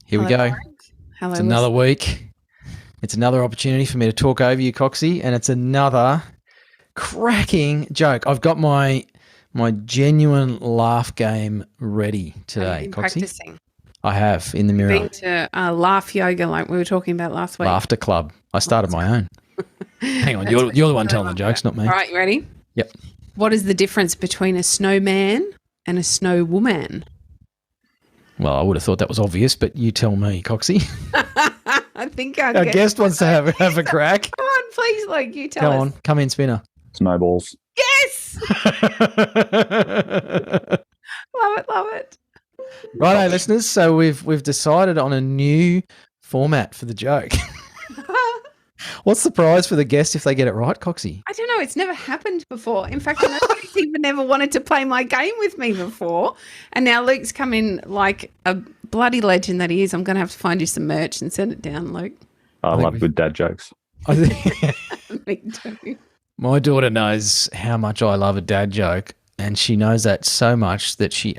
Here we go. Hello, it's another week. It's another opportunity for me to talk over you, Coxie, and it's another cracking joke. I've got my genuine laugh game ready today, Have you been Coxie. practicing? I have, in the mirror. Been to laugh yoga like we were talking about last week. Laughter club. I started my own. Hang on, you're the one telling the jokes, not me. All right, you ready? Yep. What is the difference between a snowman and a snow woman? Well, I would have thought that was obvious, but you tell me, Coxie. I think our guest wants to have a crack. Come on, please, Luke, you tell us. Go on, come in, Spinner. Snowballs. Yes! Love it. Righto, listeners. So we've decided on a new format for the joke. What's the prize for the guest if they get it right, Coxie? I don't know. It's never happened before. In fact, nobody's even ever wanted to play my game with me before. And now Luke's come in like a bloody legend that he is. I'm going to have to find you some merch and send it down, Luke. I love good dad jokes. Me too. My daughter knows how much I love a dad joke, and she knows that so much that she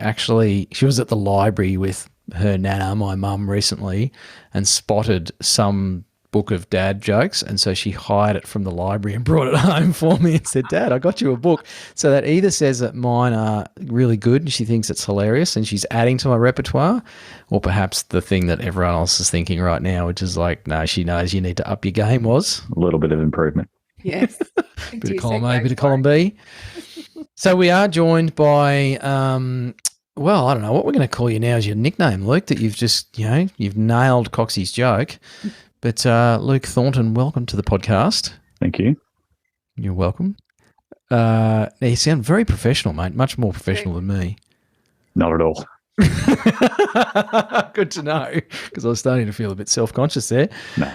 was at the library with her nana, my mum, recently, and spotted some book of dad jokes, and so she hired it from the library and brought it home for me and said, Dad, I got you a book. So that either says that mine are really good and she thinks it's hilarious and she's adding to my repertoire, or perhaps the thing that everyone else is thinking right now, which is like, no, she knows you need to up your game, was a little bit of improvement. Yes. Bit of column A, bit of column B. So we are joined by well, I don't know what we're going to call you now as your nickname, Luke, that you've just, you've nailed Coxie's joke. But Luke Thornton, welcome to the podcast. Thank you. You're welcome. You sound very professional, mate, much more professional than me. Not at all. Good to know, because I was starting to feel a bit self-conscious there. No.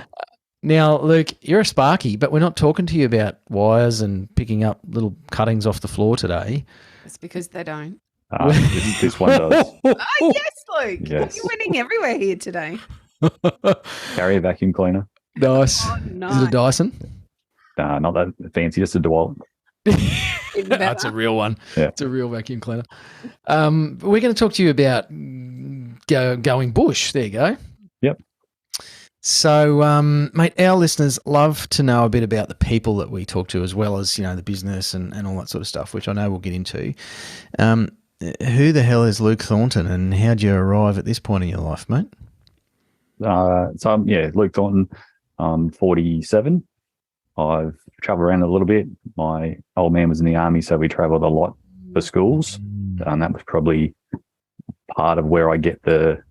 Now, Luke, you're a Sparky, but we're not talking to you about wires and picking up little cuttings off the floor today. It's because they don't. This one does. Oh, yes, Luke. Yes. You're winning everywhere here today. Carry a vacuum cleaner. Nice. Oh, nice. Is it a Dyson? Not that fancy, just a DeWalt. That's a real one. Yeah. It's a real vacuum cleaner. We're going to talk to you about going bush. There you go. Yep. So, mate, our listeners love to know a bit about the people that we talk to, as well as, the business and all that sort of stuff, which I know we'll get into. Who the hell is Luke Thornton, and how'd you arrive at this point in your life, mate? Luke Thornton. I'm 47. I've travelled around a little bit. My old man was in the army, so we travelled a lot for schools, and that was probably part of where I get the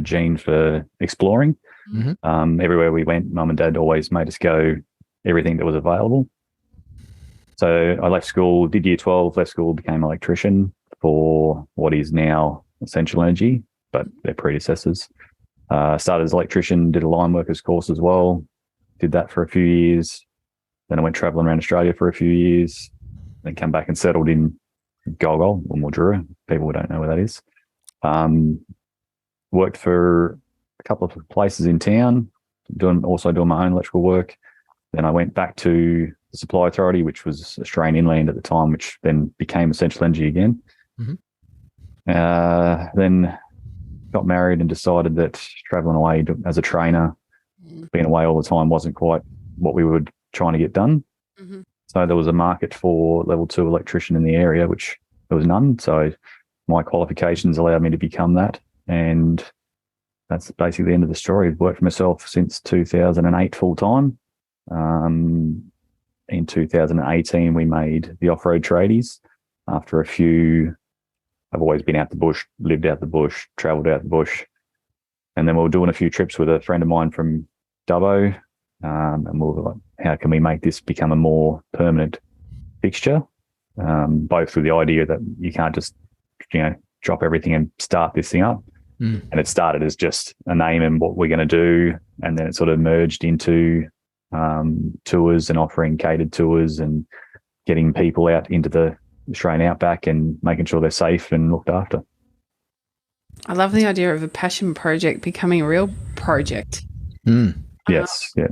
gene for exploring. Mm-hmm. Everywhere we went, Mum and Dad always made us go everything that was available. So I left school, did year 12, left school, became an electrician for what is now Essential Energy, but their predecessors. Started as an electrician, did a line workers course as well, did that for a few years. Then I went travelling around Australia for a few years, then came back and settled in Golgol or Mildura. People don't know where that is. Worked for a couple of places in town, doing my own electrical work. Then I went back to the Supply Authority, which was Australian Inland at the time, which then became Essential Energy again. Mm-hmm. Then got married and decided that travelling away as a trainer, being away all the time, wasn't quite what we were trying to get done. Mm-hmm. So there was a market for level 2 electrician in the area, which there was none. So my qualifications allowed me to become that. And that's basically the end of the story. I've worked for myself since 2008 full time. In 2018, we made the Offroad Tradies. After a few, I've always been out the bush, lived out the bush, travelled out the bush. And then we were doing a few trips with a friend of mine from Dubbo. And we were like, how can we make this become a more permanent fixture? Both with the idea that you can't just, drop everything and start this thing up. And it started as just a name and what we're going to do. And then it sort of merged into tours and offering catered tours and getting people out into the Australian outback and making sure they're safe and looked after. I love the idea of a passion project becoming a real project. Yes. Yeah.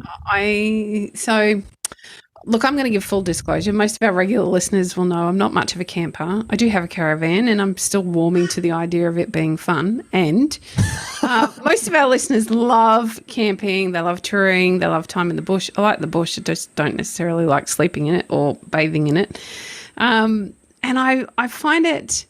Look, I'm going to give full disclosure. Most of our regular listeners will know I'm not much of a camper. I do have a caravan, and I'm still warming to the idea of it being fun. And most of our listeners love camping. They love touring. They love time in the bush. I like the bush. I just don't necessarily like sleeping in it or bathing in it. And I find it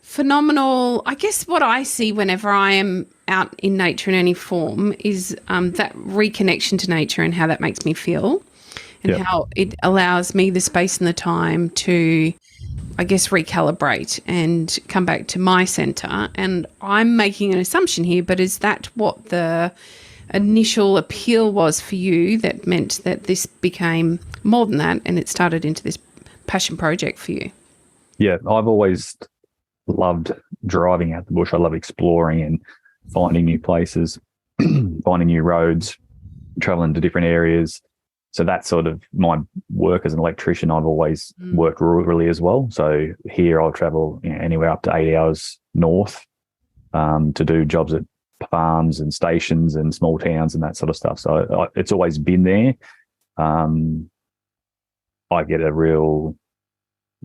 phenomenal. I guess what I see whenever I am out in nature in any form is that reconnection to nature and how that makes me feel. And how it allows me the space and the time to, I guess, recalibrate and come back to my centre. And I'm making an assumption here, but is that what the initial appeal was for you that meant that this became more than that and it started into this passion project for you? Yeah, I've always loved driving out the bush. I love exploring and finding new places, finding new roads, traveling to different areas. So that's sort of my work as an electrician. I've always worked rurally as well. So here I'll travel anywhere up to 8 hours north to do jobs at farms and stations and small towns and that sort of stuff. So it's always been there. I get a real,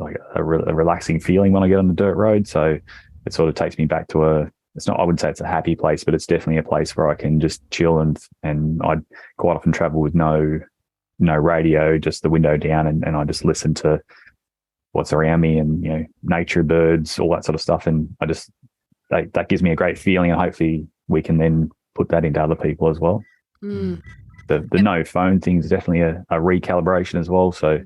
a relaxing feeling when I get on the dirt road. So it sort of takes me back to I wouldn't say it's a happy place, but it's definitely a place where I can just chill and I quite often travel with no radio, just the window down, and I just listen to what's around me and nature, birds, all that sort of stuff, and that gives me a great feeling, and hopefully we can then put that into other people as well. The no phone thing is definitely a recalibration as well. So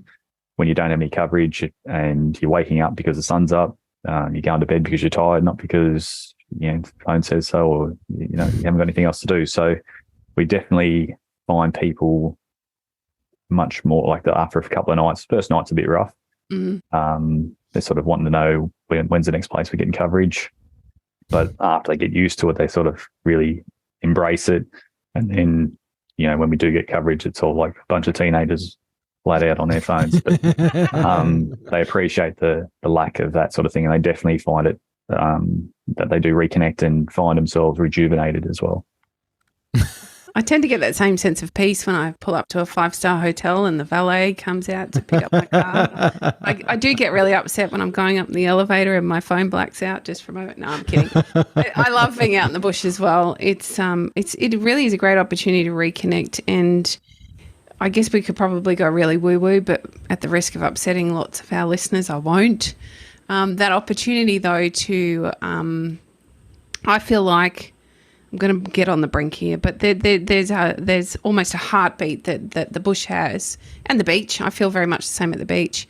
when you don't have any coverage and you're waking up because the sun's up, you're going to bed because you're tired, not because the phone says so, or you haven't got anything else to do. So we definitely find people much more like that after a couple of nights. First night's a bit rough. They're sort of wanting to know when's the next place we're getting coverage. But after they get used to it, they sort of really embrace it. And then, when we do get coverage, it's all like a bunch of teenagers flat out on their phones. But they appreciate the lack of that sort of thing. And they definitely find it that they do reconnect and find themselves rejuvenated as well. I tend to get that same sense of peace when I pull up to a 5-star hotel and the valet comes out to pick up my car. I do get really upset when I'm going up the elevator and my phone blacks out just for a moment. No, I'm kidding. I love being out in the bush as well. It really is a great opportunity to reconnect, and I guess we could probably go really woo-woo, but at the risk of upsetting lots of our listeners, I won't. That opportunity, though, to I feel like I'm going to get on the brink here, but there's almost a heartbeat that the bush has, and the beach. I feel very much the same at the beach,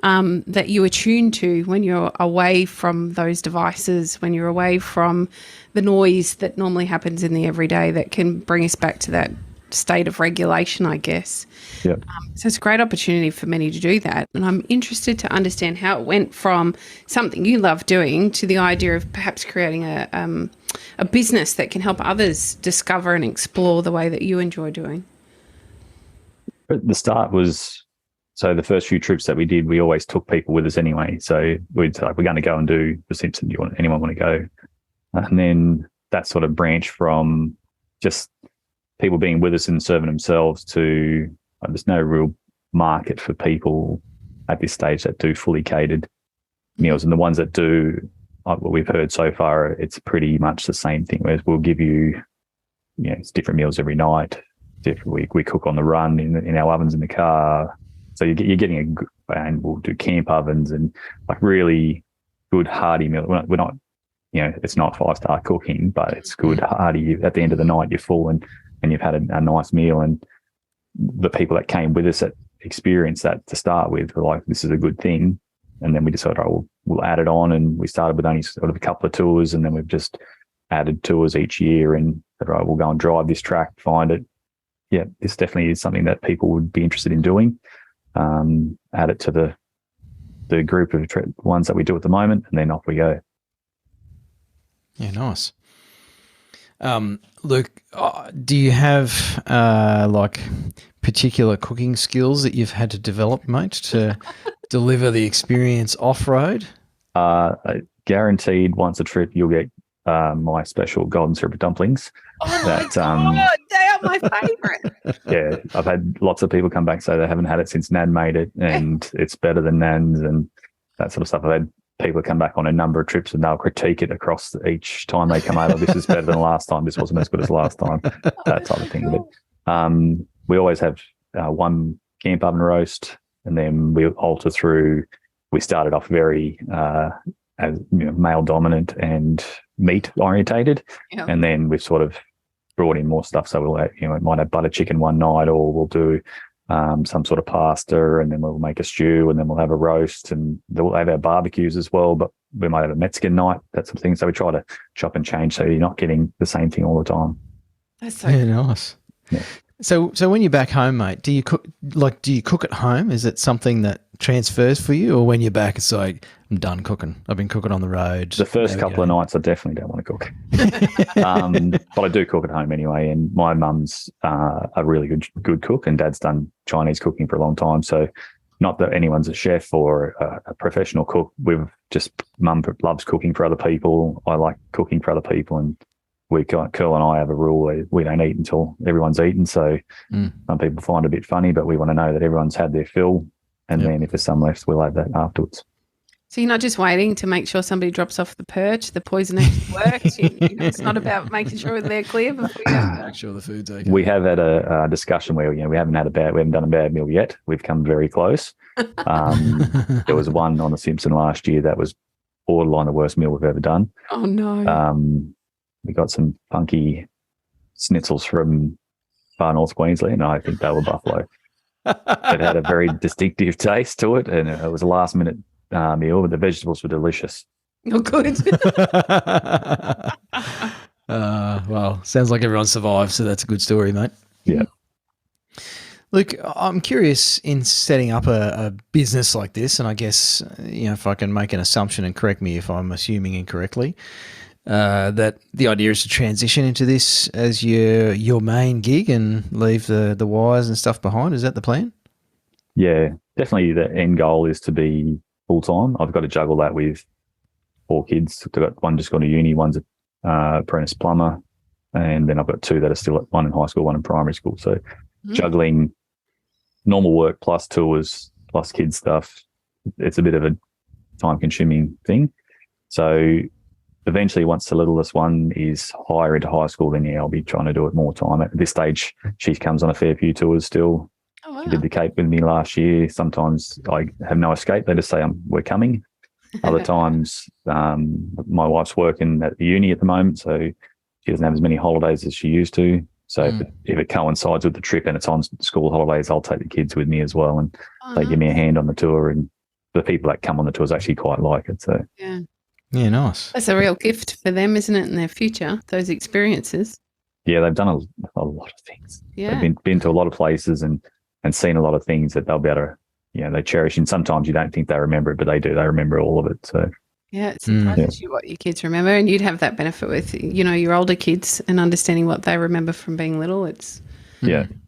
that you attune to when you're away from those devices, when you're away from the noise that normally happens in the everyday that can bring us back to that state of regulation, I guess. Yeah. So it's a great opportunity for many to do that. And I'm interested to understand how it went from something you love doing to the idea of perhaps creating a business that can help others discover and explore the way that you enjoy doing. The start was, so the first few trips that we did, we always took people with us anyway. So we'd say, we're going to go and do the Simpson. Anyone want to go? And then that sort of branched from just people being with us and serving themselves to there's no real market for people at this stage that do fully catered meals. And the ones that do, what we've heard so far, it's pretty much the same thing. Whereas we'll give you, it's different meals every night. We cook on the run in our ovens in the car. So you're getting and we'll do camp ovens and like really good hearty meal. We're not it's not 5-star cooking, but it's good hearty. At the end of the night, you're full and you've had a nice meal. And the people that came with us that experienced that to start with were like, this is a good thing. And then we decided, we'll add it on. And we started with only sort of a couple of tours, and then we've just added tours each year and said, right, we'll go and drive this track, find it. Yeah, this definitely is something that people would be interested in doing. Add it to the group of ones that we do at the moment, and then off we go. Yeah, nice. Luke, do you have like particular cooking skills that you've had to develop, mate, to deliver the experience off-road? Guaranteed once a trip you'll get my special golden syrup dumplings. Oh my God, they are my favourite. Yeah, I've had lots of people come back and say they haven't had it since Nan made it, and it's better than Nan's and that sort of stuff. I've had people come back on a number of trips and they'll critique it across each time they come over. This is better than last time. This wasn't as good as last time. That type of thing. But we always have one camp oven roast, and then we alter through. We started off very as male dominant and meat orientated, and then we've sort of brought in more stuff. So we'll we might have butter chicken one night, or we'll do some sort of pasta, and then we'll make a stew, and then we'll have a roast, and we'll have our barbecues as well. But we might have a Mexican night, that sort of thing. So we try to chop and change, so you're not getting the same thing all the time. That's so nice. Yeah. So when you're back home, mate, do you cook? Do you cook at home? Is it something that transfers for you, or when you're back, it's like, I'm done cooking. I've been cooking on the road. The first couple of nights, I definitely don't want to cook. But I do cook at home anyway. And my mum's a really good cook, and Dad's done Chinese cooking for a long time. So not that anyone's a chef or a professional cook. Mum loves cooking for other people. I like cooking for other people, and Curl and I have a rule where we don't eat until everyone's eaten. So some people find it a bit funny, but we want to know that everyone's had their fill. And then if there's some left, we'll have that afterwards. So you're not just waiting to make sure somebody drops off the perch, the poison actually works. It's not about making sure they're clear before you make sure the food's okay. We have had a discussion where we haven't done a bad meal yet. We've come very close. There was one on The Simpson last year that was borderline the worst meal we've ever done. Oh no! We got some funky schnitzels from far north Queensland, and I think they were buffalo. It had a very distinctive taste to it, and it was a last-minute meal, but the vegetables were delicious. Oh, good. Well, sounds like everyone survived, so that's a good story, mate. Yeah. Look, I'm curious in setting up a business like this, and I guess, if I can make an assumption and correct me if I'm assuming incorrectly, that the idea is to transition into this as your main gig and leave the wires and stuff behind. Is that the plan? Yeah, definitely the end goal is to be full-time. I've got to juggle that with 4 kids. I've got one just gone to uni, one's an apprentice plumber, and then I've got 2 that are still one in high school, one in primary school. So juggling normal work plus tours plus kids stuff, it's a bit of a time-consuming thing. So eventually, once the littlest one is higher into high school, then I'll be trying to do it more time. At this stage, she comes on a fair few tours still. Oh, wow. She did the Cape with me last year. Sometimes I have no escape. They just say, we're coming. Other times, my wife's working at the uni at the moment, so she doesn't have as many holidays as she used to. So if it coincides with the trip and it's on school holidays, I'll take the kids with me as well, and they give me a hand on the tour. And the people that come on the tours actually quite like it. So yeah, nice. That's a real gift for them, isn't it, in their future, those experiences? Yeah, they've done a lot of things. Yeah. They've been to a lot of places and seen a lot of things that they'll be able to, they cherish. And sometimes you don't think they remember it, but they do. They remember all of it. So yeah, it surprises you what your kids remember. And you'd have that benefit with, your older kids and understanding what they remember from being little. It's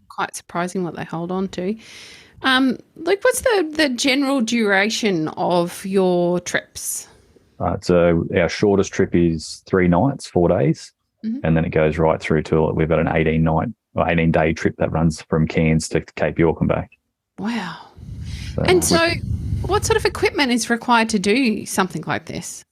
quite surprising what they hold on to. What's the general duration of your trips? So our shortest trip is 3 nights, 4 days, and then it goes right through to we've got an 18-day trip that runs from Cairns to Cape York and back. Wow! So, what sort of equipment is required to do something like this?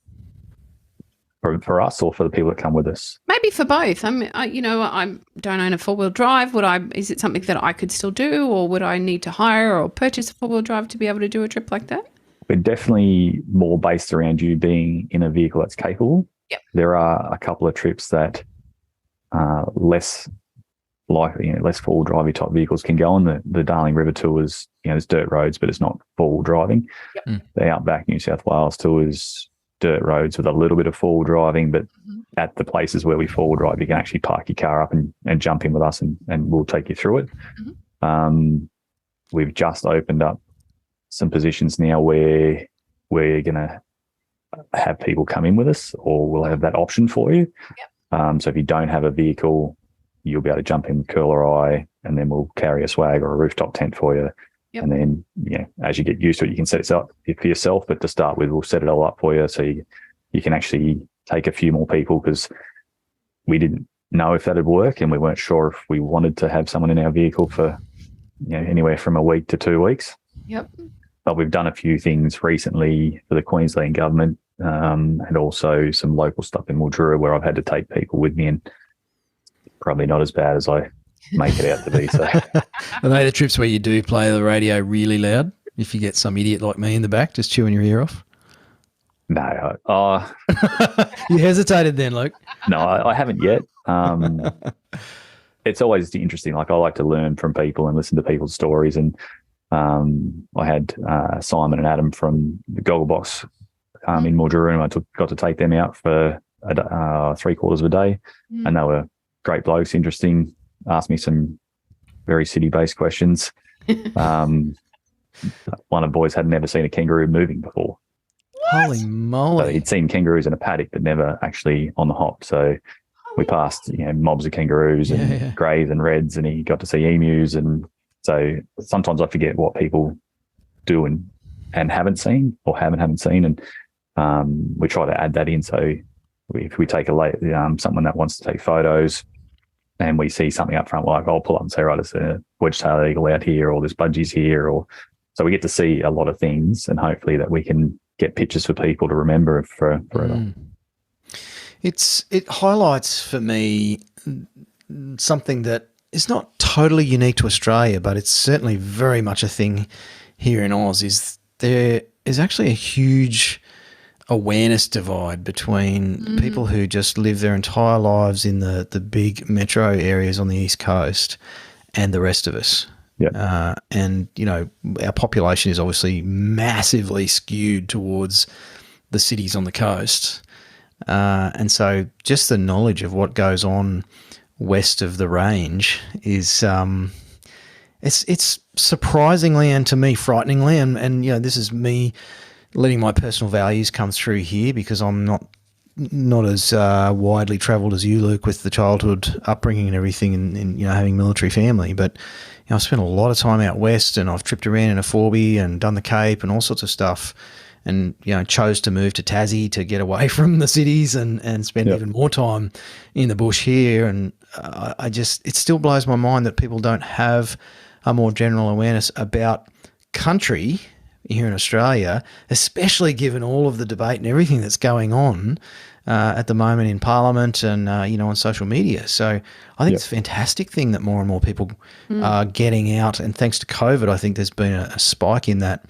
For us, or for the people that come with us? Maybe for both. I don't own a 4-wheel drive. Is it something that I could still do, or would I need to hire or purchase a 4-wheel drive to be able to do a trip like that? We're definitely more based around you being in a vehicle that's capable. Yep. There are a couple of trips that less likely, less four-wheel drivey type vehicles can go on. The Darling River tour is, there's dirt roads, but it's not four-wheel driving. Yep. The Outback New South Wales tour is dirt roads with a little bit of four-wheel driving, but at the places where we four-wheel drive, you can actually park your car up and jump in with us and we'll take you through it. We've just opened up some positions now where we're going to have people come in with us, or we'll have that option for you. Yep. So if you don't have a vehicle, you'll be able to jump in with Curl or I, and then we'll carry a swag or a rooftop tent for you. Yep. And then, as you get used to it, you can set it up for yourself. But to start with, we'll set it all up for you so you can actually take a few more people, because we didn't know if that'd work, and we weren't sure if we wanted to have someone in our vehicle for anywhere from a week to 2 weeks. Yep. But we've done a few things recently for the Queensland government, and also some local stuff in Mildura where I've had to take people with me, and probably not as bad as I make it out to be. So, are they the trips where you do play the radio really loud? If you get some idiot like me in the back just chewing your ear off? No, you hesitated then, Luke. No, I haven't yet. It's always interesting. Like, I like to learn from people and listen to people's stories. And I had Simon and Adam from the Gogglebox in Mildura, and I got to take them out for 3/4 of a day, and they were great blokes, interesting. Asked me some very city-based questions. One of the boys had never seen a kangaroo moving before. Holy moly. So he'd seen kangaroos in a paddock, but never actually on the hop. So we passed, mobs of kangaroos and greys and reds, and he got to see emus. And so sometimes I forget what people do and haven't seen, or haven't seen. And we try to add that in. So if we take someone that wants to take photos and we see something up front, like I'll pull up and say, right, there's a wedge-tailed eagle out here, or there's budgies here, so we get to see a lot of things, and hopefully that we can get pictures for people to remember forever. It highlights for me something that is not totally unique to Australia, but it's certainly very much a thing here in Oz. Is there is actually a huge awareness divide between people who just live their entire lives in the big metro areas on the East Coast and the rest of us. Yeah. And, our population is obviously massively skewed towards the cities on the coast. And so just the knowledge of what goes on west of the range is it's surprisingly, and to me frighteningly, and this is me letting my personal values come through here, because I'm not as widely travelled as you, Luke, with the childhood upbringing and everything, and having military family. But I've spent a lot of time out west, and I've tripped around in a 4B and done the Cape and all sorts of stuff, and chose to move to Tassie to get away from the cities and spend even more time in the bush here. And it still blows my mind that people don't have a more general awareness about country here in Australia, especially given all of the debate and everything that's going on at the moment in Parliament and, on social media. So I think it's a fantastic thing that more and more people are getting out. And thanks to COVID, I think there's been a spike in that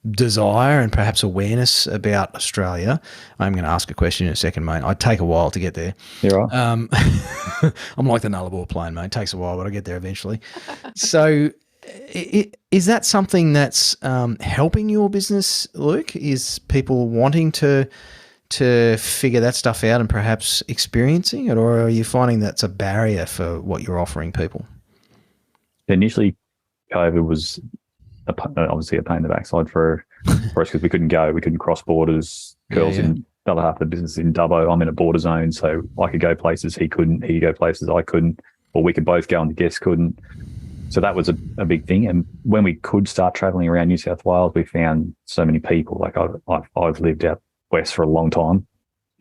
desire and perhaps awareness about Australia. I'm going to ask a question in a second, mate. I'd take a while to get there. You're right. I'm like the Nullarbor plane, mate. It takes a while, but I'll get there eventually. So is that something that's helping your business, Luke? Is people wanting to figure that stuff out and perhaps experiencing it, or are you finding that's a barrier for what you're offering people? Initially, COVID was obviously a pain in the backside for us, because we couldn't go. We couldn't cross borders. Girls in the other half of the business in Dubbo. I'm in a border zone, so I could go places he couldn't. He could go places I couldn't, or we could both go and the guests couldn't. So that was a big thing. And when we could start traveling around New South Wales, we found so many people. Like I've lived out west for a long time,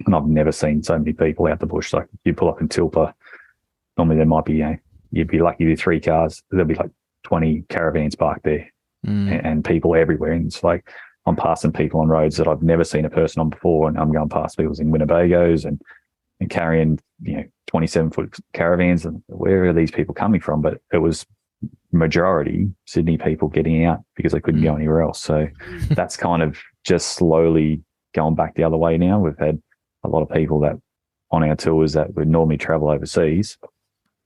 and I've never seen so many people out the bush. Like you pull up in Tilpa, normally there might be, you'd be lucky with 3 cars. There'll be like 20 caravans parked there, and people everywhere. And it's like I'm passing people on roads that I've never seen a person on before, and I'm going past people in Winnebagos and carrying 27-foot caravans. And where are these people coming from? But it was majority Sydney people getting out because they couldn't go anywhere else. So that's kind of just slowly going back the other way now. We've had a lot of people that on our tours that would normally travel overseas,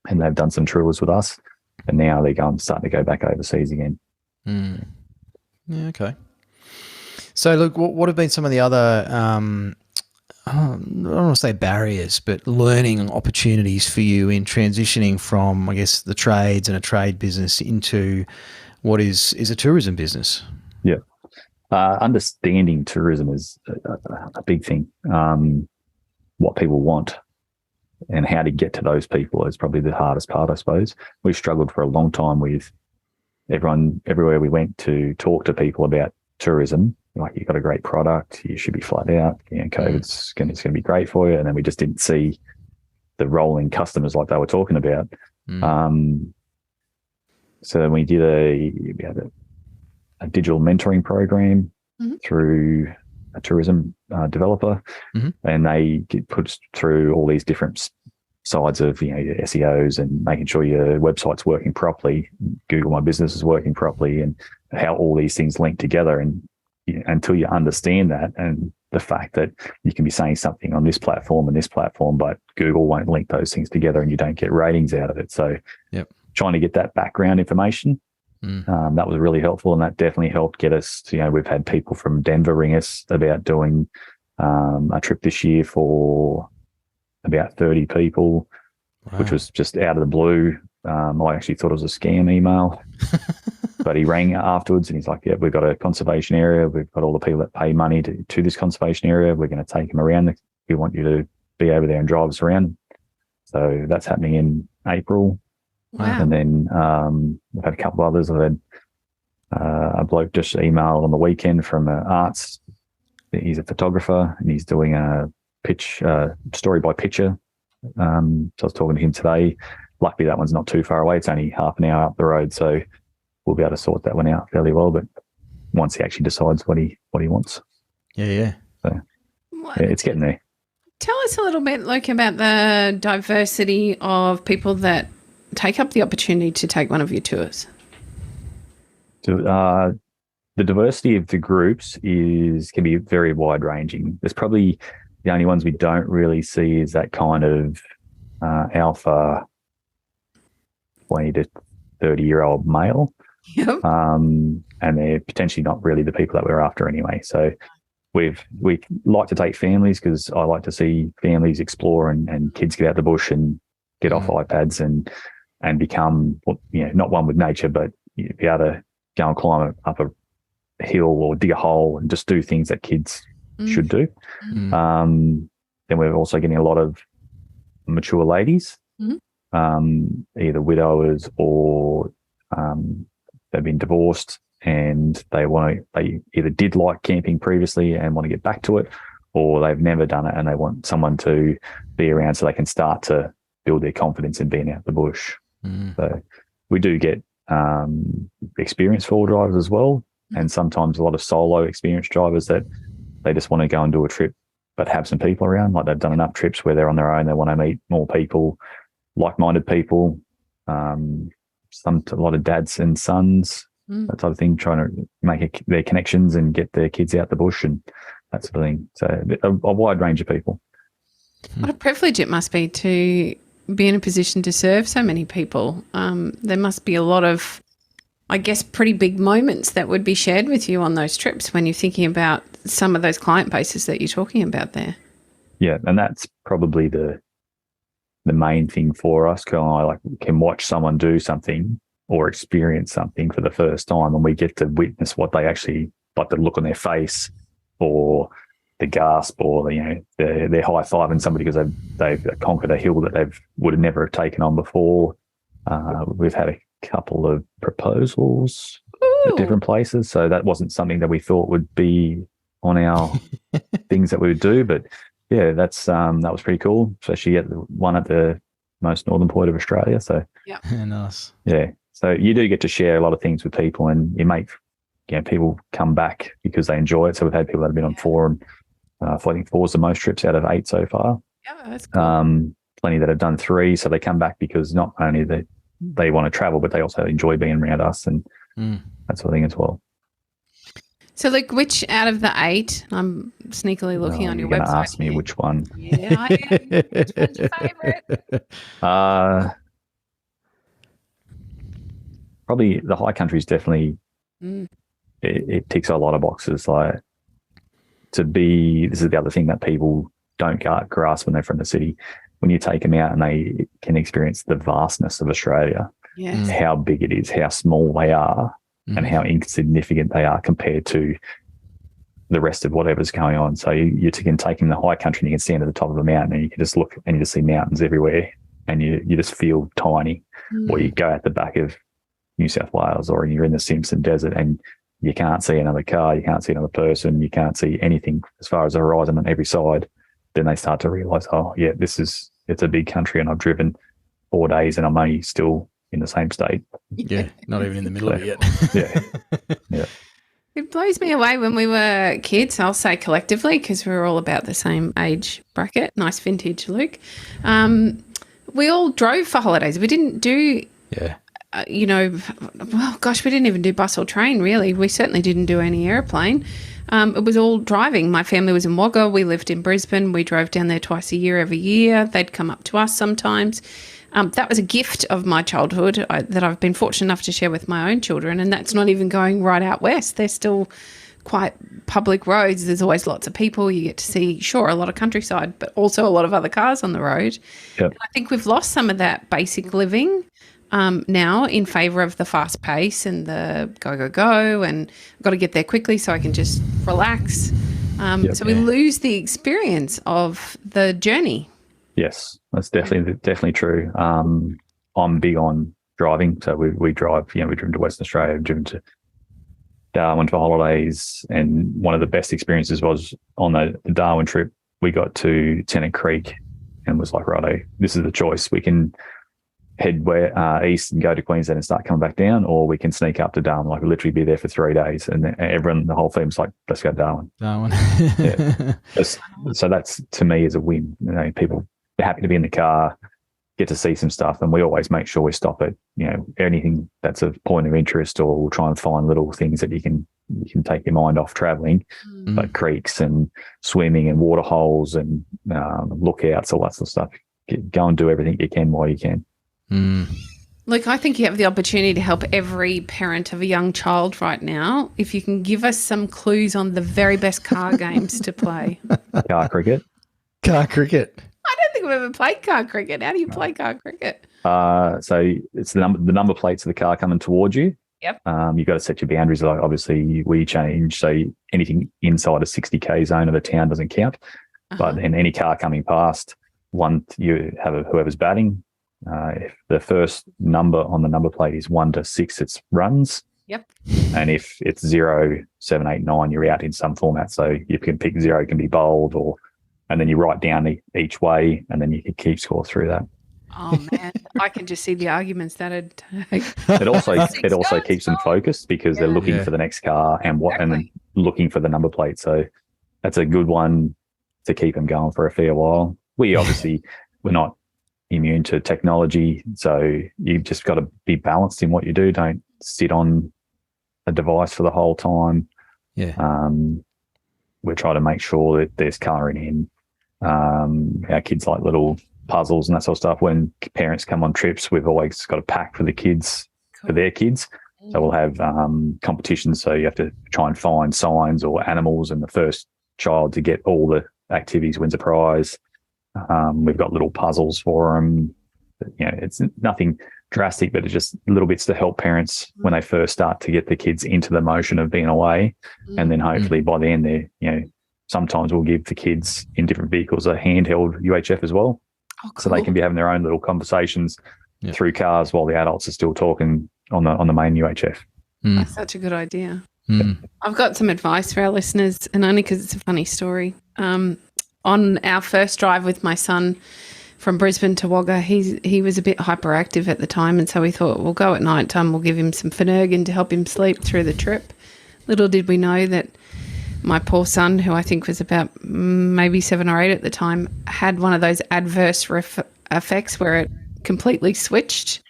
and they've done some tours with us, and now they're starting to go back overseas again. Yeah, okay. So look, what have been some of the other I don't want to say barriers, but learning opportunities for you in transitioning from, I guess, the trades and a trade business into what is a tourism business? Yeah. Understanding tourism is a big thing. What people want and how to get to those people is probably the hardest part, I suppose. We've struggled for a long time with everywhere we went to talk to people about tourism. Like, you've got a great product, you should be flat out. COVID's going to be great for you. And then we just didn't see the rolling customers like they were talking about. Mm. So then we had a digital mentoring program through a tourism developer, and they get put through all these different sides of your SEOs and making sure your website's working properly, Google My Business is working properly, and how all these things link together. And until you understand that, and the fact that you can be saying something on this platform and this platform, but Google won't link those things together, and you don't get ratings out of it. So, trying to get that background information. That was really helpful, and that definitely helped get us to, we've had people from Denver ring us about doing a trip this year for about 30 people, which was just out of the blue. I actually thought it was a scam email, but he rang afterwards and he's like, yeah, we've got a conservation area. We've got all the people that pay money to this conservation area. We're going to take them around. We want you to be over there and drive us around. So that's happening in April. Wow. And then we've had a couple of others. I've had a bloke just emailed on the weekend from Arts. He's a photographer and he's doing a story by picture. So I was talking to him today. Luckily, that one's not too far away. It's only half an hour up the road, so we'll be able to sort that one out fairly well. But once he actually decides what he wants, yeah. So it's getting there. Tell us a little bit, Luke, about the diversity of people that take up the opportunity to take one of your tours. The diversity of the groups can be very wide ranging. There's probably the only ones we don't really see is that kind of alpha 20 to 30-year-old male. Yep. And they're potentially not really the people that we're after anyway. So we like to take families because I like to see families explore and kids get out the bush and get off iPads and become, not one with nature, but be able to go and climb up a hill or dig a hole and just do things that kids should do. Then we're also getting a lot of mature ladies, either widowers or they've been divorced and they either did like camping previously and want to get back to it, or they've never done it and they want someone to be around so they can start to build their confidence in being out the bush. So we do get experienced four-wheel drivers as well, and sometimes a lot of solo experienced drivers that they just want to go and do a trip but have some people around. Like they've done enough trips where they're on their own, they want to meet more people, like-minded people, a lot of dads and sons, that type of thing, trying to make their connections and get their kids out the bush and that sort of thing. So a wide range of people. What a privilege it must be to be in a position to serve so many people. There must be a lot of, I guess, pretty big moments that would be shared with you on those trips when you're thinking about some of those client bases that you're talking about there. Yeah, and that's probably the main thing for us. I can watch someone do something or experience something for the first time, and we get to witness what they actually, like the look on their face or the gasp or they're high-fiving somebody because they've conquered a hill that they would have never taken on before. We've had a couple of proposals at different places, so that wasn't something that we thought would be on our things that we would do, but yeah, that was pretty cool, especially at the one at the most northern point of Australia. So yeah, nice. Yeah, so you do get to share a lot of things with people, and you make people come back because they enjoy it. So we've had people that have been on 4, and I think 4 is the most trips out of 8 so far. Yeah, that's cool. Plenty that have done 3, so they come back because not only they want to travel, but they also enjoy being around us and that sort of thing as well. So, Luke, which out of the 8? I'm sneakily looking on your website. You're going to ask me which one. Yeah, I am. Which one's your favourite? Probably the high country is definitely it ticks a lot of boxes. Like this is the other thing that people don't grasp when they're from the city. When you take them out and they can experience the vastness of Australia, how big it is, how small they are, and how insignificant they are compared to the rest of whatever's going on. So you can take them in the high country and you can stand at the top of a mountain and you can just look and you just see mountains everywhere and you just feel tiny. Or you go out the back of New South Wales or you're in the Simpson Desert and you can't see another car, you can't see another person, you can't see anything as far as the horizon on every side. Then they start to realise, oh yeah, this is it's a big country, and I've driven 4 days, and I'm only still in the same state. Yeah, not even in the middle of it yet. Yeah. It blows me away when we were kids, I'll say collectively, because we were all about the same age bracket. Nice vintage, Luke. We all drove for holidays. We didn't do, we didn't even do bus or train, really. We certainly didn't do any airplane. It was all driving. My family was in Wagga. We lived in Brisbane. We drove down there twice a year, every year. They'd come up to us sometimes. That was a gift of my childhood that I've been fortunate enough to share with my own children, and that's not even going right out west. They're still quite public roads. There's always lots of people. You get to see, sure, a lot of countryside, but also a lot of other cars on the road. Yep. And I think we've lost some of that basic living now in favour of the fast pace and the go, and I've got to get there quickly so I can just relax. So we lose the experience of the journey. Yes, that's definitely true. I'm big on driving, so we drive. We've driven to Western Australia, we've driven to Darwin for holidays, and one of the best experiences was on the Darwin trip. We got to Tennant Creek and was like, righto, this is the choice. We can head east and go to Queensland and start coming back down, or we can sneak up to Darwin. Like, we'll literally be there for 3 days, and everyone, the whole team's like, let's go to Darwin. So that's, to me, is a win. People are happy to be in the car, get to see some stuff, and we always make sure we stop at anything that's a point of interest, or we'll try and find little things that you can take your mind off traveling, like creeks and swimming and water holes and lookouts, all that sort of stuff. Go and do everything you can while you can. Look, I think you have the opportunity to help every parent of a young child right now if you can give us some clues on the very best car games to play. Car cricket. Car cricket. I don't think I've ever played car cricket. How do you play car cricket? So it's the number plates of the car coming towards you. Yep. You've got to set your boundaries. Like, obviously, we change. So anything inside a 60k zone of the town doesn't count. But in any car coming past, you have whoever's batting. If the first number on the number plate is 1 to 6, it's runs. Yep. And if it's 0, 7, 8, 9, you're out in some format. So you can pick 0, it can be bold, and then you write down each way, and then you can keep score through that. Oh man, I can just see the arguments that'd take. It also keeps them focused, because they're looking for the next car and then looking for the number plate. So that's a good one to keep them going for a fair while. We're not immune to technology, so you've just got to be balanced in what you do. Don't sit on a device for the whole time. We try to make sure that there's colouring in. Our kids like little puzzles and that sort of stuff. When parents come on trips, we've always got a pack for the kids, for their kids. So we'll have competitions, so you have to try and find signs or animals, and the first child to get all the activities wins a prize. We've got little puzzles for them. It's nothing drastic, but it's just little bits to help parents when they first start to get the kids into the motion of being away. And then hopefully by the end, sometimes we'll give the kids in different vehicles a handheld UHF as well. Oh, cool. So they can be having their own little conversations through cars while the adults are still talking on the main UHF. That's such a good idea. I've got some advice for our listeners, and only because it's a funny story. On our first drive with my son from Brisbane to Wagga, he was a bit hyperactive at the time, and so we thought, we'll go at night time, we'll give him some Finurgan to help him sleep through the trip. Little did we know that my poor son, who I think was about maybe 7 or 8 at the time, had one of those adverse effects where it completely switched.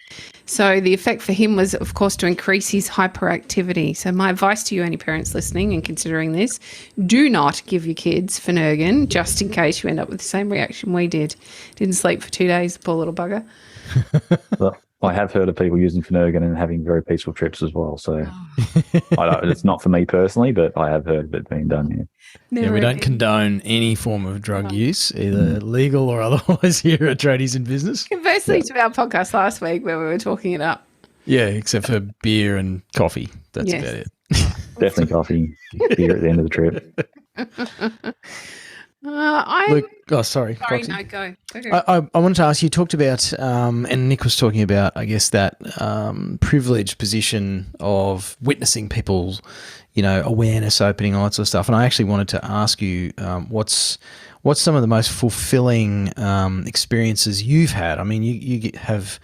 So the effect for him was, of course, to increase his hyperactivity. So my advice to you, any parents listening and considering this, do not give your kids Finurgan, just in case you end up with the same reaction we did. Didn't sleep for 2 days, poor little bugger. Well, I have heard of people using Finurgan and having very peaceful trips as well. So it's not for me personally, but I have heard of it being done. We don't condone any form of drug use, either legal or otherwise, here at Tradies in Business. Conversely to our podcast last week where we were talking it up. Yeah, except for beer and coffee. That's about it. Definitely coffee, beer at the end of the trip. Sorry. Sorry, no, go. I wanted to ask, you talked about, and Nick was talking about, I guess, that privileged position of witnessing people's, awareness opening, all that sort of stuff. And I actually wanted to ask you, what's What's some of the most fulfilling experiences you've had? I mean, you have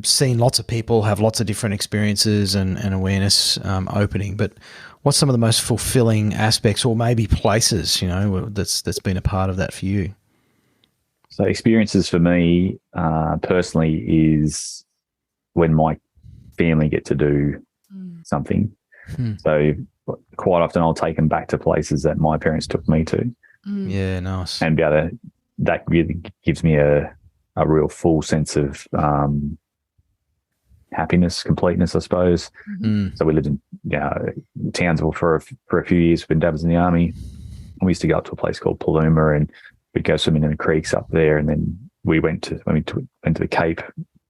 seen lots of people have lots of different experiences and awareness opening, but what's some of the most fulfilling aspects or maybe places, that's been a part of that for you? So experiences for me personally is when my family get to do something. So quite often I'll take them back to places that my parents took me to. Yeah, nice. And that really gives me a real full sense of happiness, completeness, I suppose. So we lived in Townsville for a few years when Dad was in the army. We used to go up to a place called Paluma, and we'd go swimming in the creeks up there. And then we went to the Cape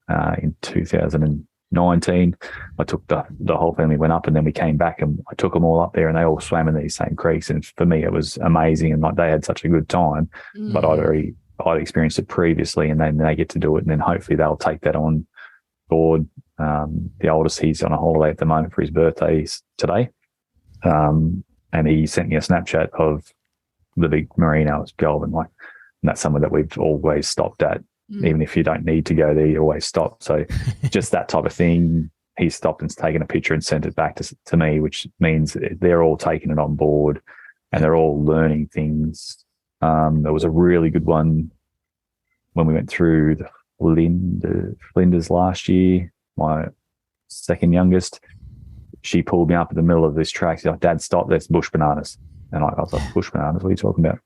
in 2019. I took the whole family went up, and then we came back and I took them all up there, and they all swam in these same creeks. And for me, it was amazing, and like they had such a good time. But I'd experienced it previously, and then they get to do it, and then hopefully they'll take that on board. The oldest, he's on a holiday at the moment for his birthday today, and he sent me a Snapchat of the big marina. It was golden, and that's somewhere that we've always stopped at. Even if you don't need to go there, you always stop. So just that type of thing, he stopped and taken a picture and sent it back to me, which means they're all taking it on board and they're all learning things. There was a really good one when we went through the Flinders last year. My second youngest, she pulled me up in the middle of this track. She's like, "Dad, stop, there's bush bananas." And I was like, "Bush bananas? What are you talking about?"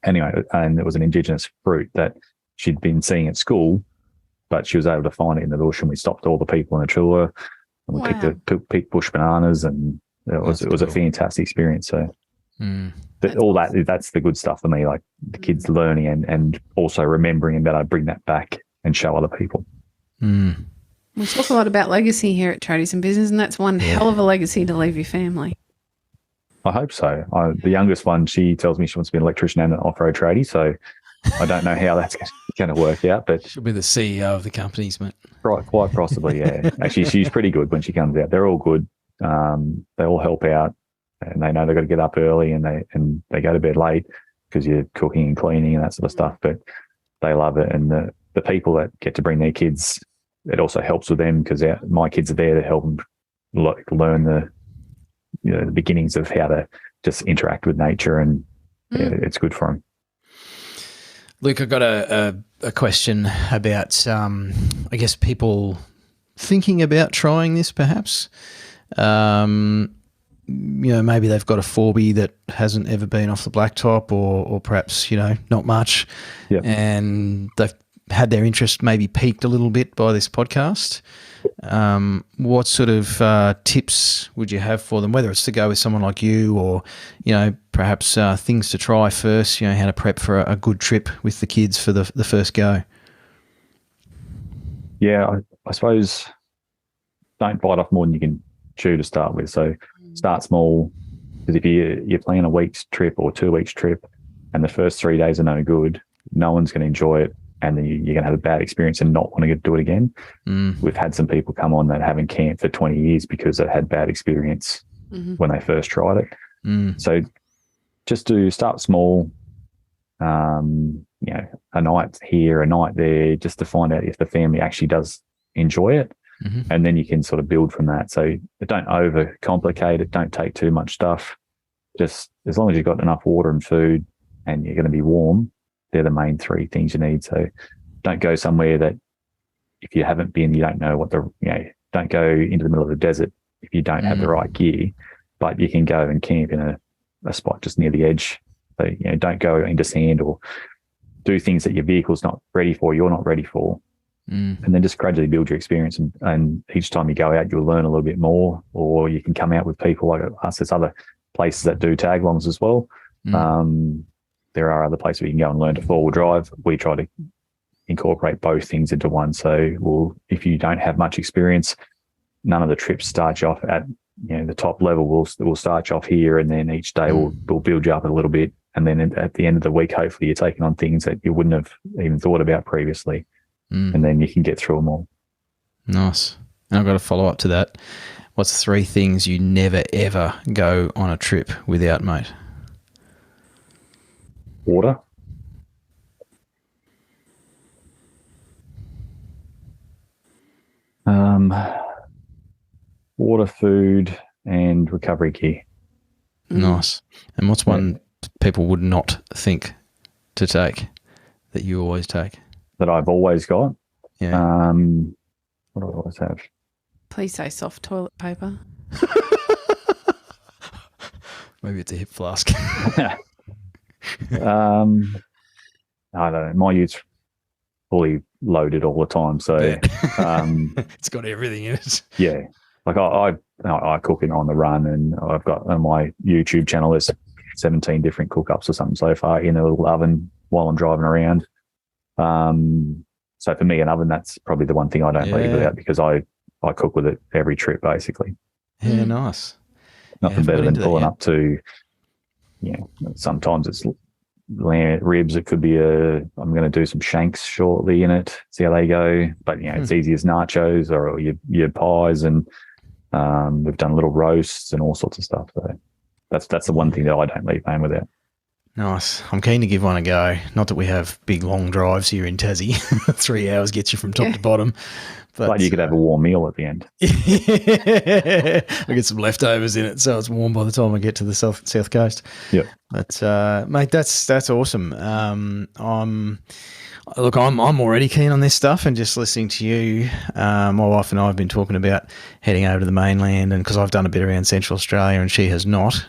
Anyway, and it was an indigenous fruit that she'd been seeing at school, but she was able to find it in the bush, and we stopped all the people on the tour and we picked bush bananas, and it was a fantastic experience. So that's the good stuff for me, like the kids learning and also remembering, and that I bring that back and show other people. We talk a lot about legacy here at Tradies and Business, and that's one hell of a legacy to leave your family. I hope so. The youngest one, she tells me she wants to be an electrician and an off-road tradie, so I don't know how that's going to work out. But she'll be the CEO of the companies, mate. Right, quite possibly, yeah. Actually, she's pretty good when she comes out. They're all good. They all help out, and they know they've got to get up early, and they go to bed late because you're cooking and cleaning and that sort of stuff. But they love it, and the people that get to bring their kids, it also helps with them because my kids are there to help them learn the beginnings of how to just interact with nature, and it's good for them. Luke, I've got a question about, I guess, people thinking about trying this perhaps. Maybe they've got a 4B that hasn't ever been off the blacktop or perhaps, not much. Yep. And they've had their interest maybe piqued a little bit by this podcast. What sort of tips would you have for them, whether it's to go with someone like you or, perhaps things to try first, how to prep for a good trip with the kids for the first go? Yeah, I suppose don't bite off more than you can chew to start with. So start small, because if you're planning a week's trip or 2 weeks trip and the first 3 days are no good, no one's going to enjoy it. And then you're going to have a bad experience and not want to do it again. We've had some people come on that haven't camped for 20 years because they had bad experience when they first tried it. So just start small, a night here, a night there, just to find out if the family actually does enjoy it. And then you can sort of build from that. So don't overcomplicate it. Don't take too much stuff. Just as long as you've got enough water and food and you're going to be warm, they're the main three things you need. So don't go somewhere that if you haven't been, you don't know don't go into the middle of the desert if you don't have the right gear, but you can go and camp in a spot just near the edge. So, don't go into sand or do things that your vehicle's not ready for, you're not ready for. And then just gradually build your experience. And each time you go out, you'll learn a little bit more, or you can come out with people like us. There's other places that do tag-alongs as well. There are other places where you can go and learn to four-wheel drive. We try to incorporate both things into one. So if you don't have much experience, none of the trips start you off at the top level. We'll start you off here, and then each day we'll build you up a little bit. And then at the end of the week, hopefully you're taking on things that you wouldn't have even thought about previously. And then you can get through them all. Nice. And I've got a follow-up to that. What's 3 things you never, ever go on a trip without, mate? water. Water, food, and recovery gear. Nice. And what's one people would not think to take that you always take? That I've always got. Yeah. What do I always have? Please say soft toilet paper. Maybe it's a hip flask. I don't know. My ute's fully loaded all the time, so it's got everything in it. yeah. Like I cook it on the run, and I've got on my YouTube channel there's 17 different cook-ups or something so far in a little oven while I'm driving around. So for me, an oven, that's probably the one thing I don't leave without, because I cook with it every trip basically. Yeah, nice. Nothing better than pulling up to, sometimes it's ribs. It could be I'm going to do some shanks shortly in it, see how they go. But it's easy as nachos or your pies, and we've done little roasts and all sorts of stuff. So that's the one thing that I don't leave home without. Nice. I'm keen to give one a go. Not that we have big long drives here in Tassie. 3 hours gets you from top to bottom. But you could have a warm meal at the end. I get some leftovers in it, so it's warm by the time I get to the south coast. Yeah. But mate, that's awesome. I'm already keen on this stuff, and just listening to you, my wife and I have been talking about heading over to the mainland, and because I've done a bit around Central Australia and she has not.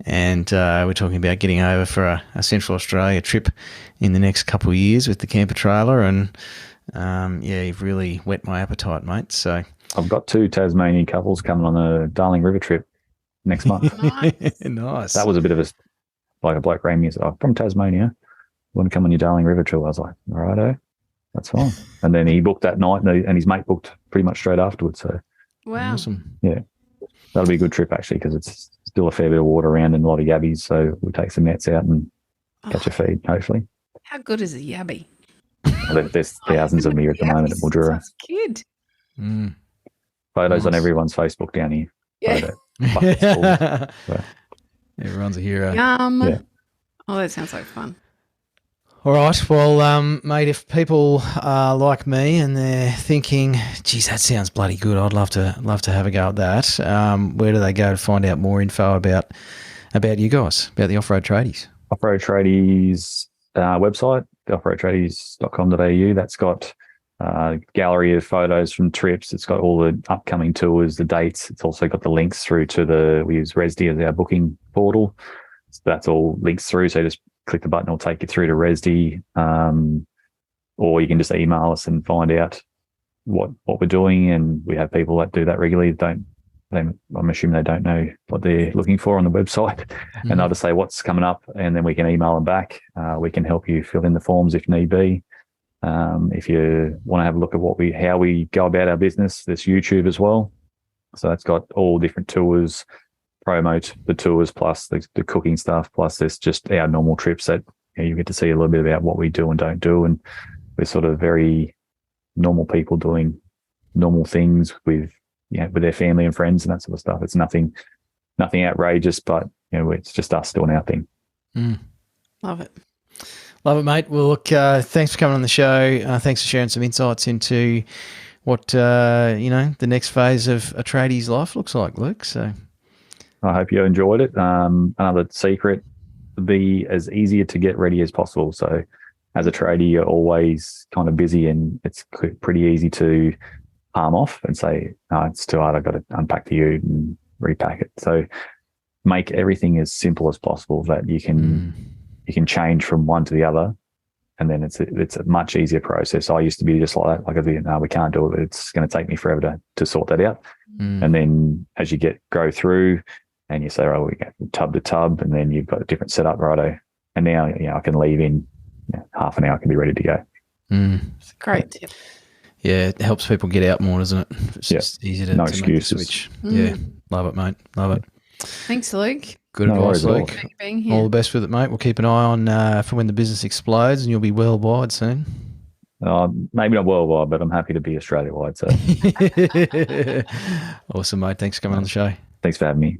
And we're talking about getting over for a Central Australia trip in the next couple of years with the camper trailer, and you've really whet my appetite, mate. So I've got 2 Tasmanian couples coming on a Darling River trip next month. Nice. That was a bit of a bloke rang me and said, "I'm from Tasmania. Want to come on your Darling River trip?" I was like, "All righto, that's fine." And then he booked that night, and his mate booked pretty much straight afterwards. So wow, awesome. Yeah, that'll be a good trip actually, because it's still a fair bit of water around and a lot of yabbies. So we'll take some nets out and catch a feed, hopefully. How good is a yabby? There's thousands of them here at the moment at Mildura. Kid. Photos on everyone's Facebook down here. Yeah. So. Everyone's a hero. Yum. Yeah. Oh, that sounds like fun. All right. Well, mate, if people are like me and they're thinking, geez, that sounds bloody good, I'd love to have a go at that. Where do they go to find out more info about you guys, about the Offroad Tradies? Offroad Tradies website, offroadtradies.com.au. That's got a gallery of photos from trips. It's got all the upcoming tours, the dates. It's also got the links through to we use Resdi as our booking portal. So that's all links through. So just click the button, it'll take you through to Resdi, or you can just email us and find out what we're doing. And we have people that do that regularly. I'm assuming they don't know what they're looking for on the website, and they'll just say what's coming up, and then we can email them back. We can help you fill in the forms if need be. If you want to have a look at how we go about our business, there's YouTube as well. So that's got all different tours, promote the tours, plus the cooking stuff, plus there's just our normal trips that you get to see a little bit about what we do and don't do. And we're sort of very normal people doing normal things with their family and friends and that sort of stuff. It's nothing outrageous, but it's just us doing our thing. Love it. Love it, mate. Well, look, thanks for coming on the show. Thanks for sharing some insights into what, the next phase of a tradie's life looks like, Luke. So I hope you enjoyed it. Another secret, be as easier to get ready as possible. So as a tradie, you're always kind of busy, and it's pretty easy to palm off and say, "No, it's too hard. I've got to unpack the ute and repack it." So make everything as simple as possible that you can change from one to the other, and then it's a much easier process. I used to be just like that. Like, no, we can't do it. It's going to take me forever to sort that out. And then as you go through, and you say, "Oh, we go tub to tub," and then you've got a different setup, righto. And now, I can leave in half an hour. I can be ready to go. It's a great tip. Yeah, it helps people get out more, doesn't it? It's just easier to no make the excuses. switch. Yeah, love it, mate. Love it. Thanks, Luke. Good advice, Luke. Thanks for being here. All the best with it, mate. We'll keep an eye on for when the business explodes, and you'll be worldwide soon. Maybe not worldwide, but I'm happy to be Australia-wide. So Awesome, mate. Thanks for coming on the show. Thanks for having me.